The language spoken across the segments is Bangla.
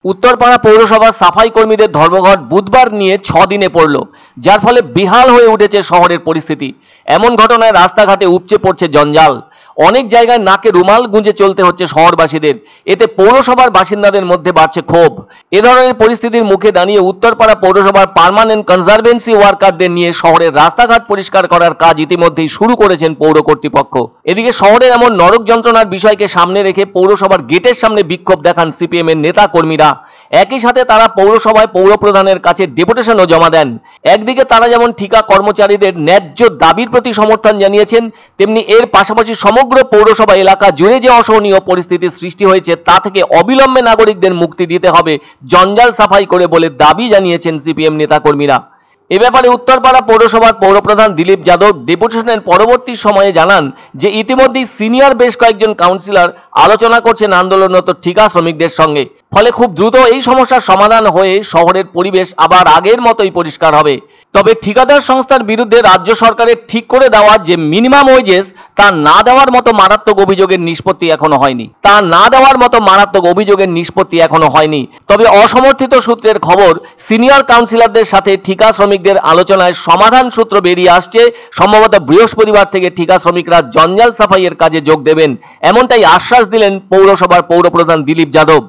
উত্তরপাড়া পৌরসভার সাফাই কর্মীদের ধর্মঘট বুধবার নিয়ে 6 দিনে পড়ল, যার ফলে বেহাল হয়ে উঠেছে শহরের পরিস্থিতি। এমন ঘটনায় রাস্তাঘাটে উপচে পড়ছে জঞ্জাল। অনেক জায়গায় নাকে রুমাল গুঁজে চলতে হচ্ছে শহরবাসীদের। এতে পৌরসভার বাসিন্দাদের মধ্যে বাড়ছে ক্ষোভ। এ ধরনের পরিস্থিতির মুখে দাঁড়িয়ে উত্তরপাড়া পৌরসভার পার্মানেন্ট কনজারভেন্সি ওয়ার্কারদের নিয়ে শহরের রাস্তাঘাট পরিষ্কার করার কাজ ইতিমধ্যেই শুরু করেছেন পৌর কর্তৃপক্ষ। এদিকে শহরের এমন নরক যন্ত্রণার বিষয়কে সামনে রেখে পৌরসভার গেটের সামনে বিক্ষোভ দেখান সিপিএম এর নেতা কর্মীরা। একই সাথে তারা পৌরসভায় পৌরপ্রধানের কাছে ডেপুটেশনও জমা দেন। একদিকে তারা যেমন ঠিকা কর্মচারীদের ন্যায্য দাবির প্রতি সমর্থন জানিয়েছেন, তেমনি এর পাশাপাশি সমগ্র পৌরসভা এলাকা জুড়ে যে অসহনীয় পরিস্থিতির সৃষ্টি হয়েছে তা থেকে অবিলম্বে নাগরিকদের মুক্তি দিতে হবে, জঞ্জাল সাফাই করে বলে দাবি জানিয়েছেন সিপিএম নেতাকর্মীরা। এ ব্যাপারে উত্তরপাড়া পৌরসভার পৌরপ্রধান দিলীপ যাদব ডেপুটেশনের পরবর্তী সময়ে জানান যে ইতিমধ্যেই সিনিয়র বেশ কয়েকজন কাউন্সিলর আলোচনা করছেন আন্দোলনরত ঠিকা শ্রমিকদের সঙ্গে। ফলে খুব দ্রুত এই সমস্যার সমাধান হয়ে শহরের পরিবেশ আবার আগের মতোই পরিষ্কার হবে। তবে ঠিকাদার সংস্থার বিরুদ্ধে রাজ্য সরকারের ঠিক করে দেওয়া যে মিনিমাম ওয়েজেস তা না দেওয়ার মতো মারাত্মক অভিযোগের নিষ্পত্তি এখনো হয়নি। তবে অসমর্থিত সূত্রের খবর, সিনিয়র কাউন্সিলরদের সাথে ঠিকা শ্রমিকদের আলোচনায় সমাধান সূত্র বেরিয়ে আসছে। সম্ভবত বৃহস্পতিবার থেকে ঠিকা শ্রমিকরা জঞ্জাল সাফাইয়ের কাজে যোগ দেবেন, এমনটাই আশ্বাস দিলেন পৌরসভার পৌরপ্রধান দিলীপ যাদব।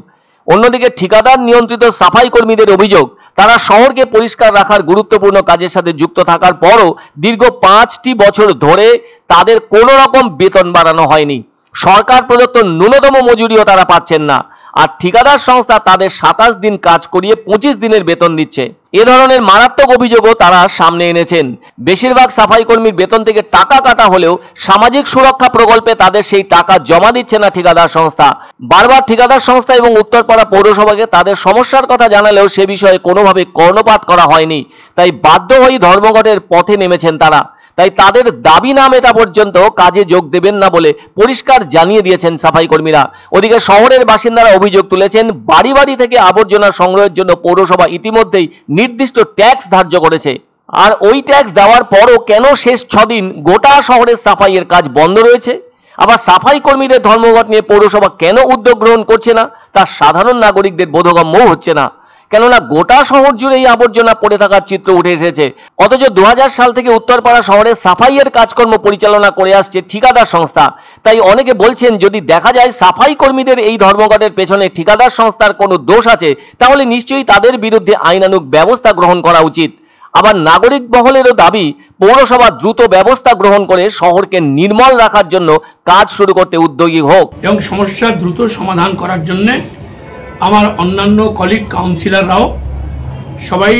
অন্যদিকে ঠিকাদার নিয়ন্ত্রিত সাফাই কর্মীদের অভিযোগ, তারা শহরকে পরিষ্কার রাখার গুরুত্বপূর্ণ কাজের সাথে যুক্ত থাকার পরও দীর্ঘ 5টি বছর ধরে তাদের কোনো রকম বেতন বাড়ানো হয়নি। সরকার প্রদত্ত ন্যূনতম মজুরিও তারা পাচ্ছেন না। আর ঠিকাদার সংস্থা তাদের 27 দিন কাজ করিয়ে 25 দিনের বেতন দিচ্ছে। এ ধরনের মারাত্মক অভিযোগও তারা সামনে এনেছেন। বেশিরভাগ সাফাই কর্মীর বেতন থেকে টাকা কাটা হলেও সামাজিক সুরক্ষা প্রকল্পে তাদের সেই টাকা জমা দিচ্ছে না ঠিকাদার সংস্থা। বারবার ঠিকাদার সংস্থা এবং উত্তরপাড়া পৌরসভাকে তাদের সমস্যার কথা জানালেও সে বিষয়ে কোনোভাবে কর্ণপাত করা হয়নি। তাই বাধ্য হয়ে ধর্মঘটের পথে নেমেছেন তারা। তাই তাদের দাবি না মেটা পর্যন্ত কাজে যোগ দেবেন না বলে পরিষ্কার জানিয়ে দিয়েছেন সাফাই কর্মীরা। ওদিকে শহরের বাসিন্দারা অভিযোগ তুলেছেন, বাড়ি বাড়ি থেকে আবর্জনা সংগ্রহের জন্য পৌরসভা ইতিমধ্যেই নির্দিষ্ট ট্যাক্স ধার্য করেছে। আর ওই ট্যাক্স দেওয়ার পরও কেন শেষ 6 দিন গোটা শহরের সাফাইয়ের কাজ বন্ধ রয়েছে? আবার সাফাই কর্মীদের ধর্মঘট নিয়ে পৌরসভা কেন উদ্যোগ গ্রহণ করছে না তা সাধারণ নাগরিকদের বোধগম্যও হচ্ছে না। কেননা গোটা শহর জুড়েই আবর্জনা পড়ে থাকার চিত্র উঠে এসেছে। অথচ 2000 সাল থেকে উত্তরপাড়া শহরে সাফাইয়ের কাজকর্ম পরিচালনা করে আসছে ঠিকাদার সংস্থা। তাই অনেকে বলছেন, যদি দেখা যায় সাফাই কর্মীদের এই ধর্মঘটের পেছনে ঠিকাদার সংস্থার কোনো দোষ আছে, তাহলে নিশ্চয়ই তাদের বিরুদ্ধে আইনানুগ ব্যবস্থা গ্রহণ করা উচিত। আবার নাগরিক মহলেরও দাবি, পৌরসভা দ্রুত ব্যবস্থা গ্রহণ করে শহরকে নির্মল রাখার জন্য কাজ শুরু করতে উদ্যোগী হোক এবং সমস্যা দ্রুত সমাধান করার জন্য আমার অন্যান্য কলিগ কাউন্সিলররাও সবাই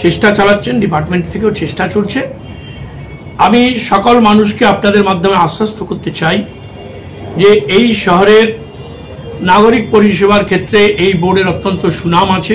চেষ্টা চালাচ্ছেন, ডিপার্টমেন্ট থেকেও চেষ্টা চলছে। আমি সকল মানুষকে আপনাদের মাধ্যমে আশ্বস্ত করতে চাই যে এই শহরের নাগরিক পরিষেবার ক্ষেত্রে এই বোর্ডের অত্যন্ত সুনাম আছে।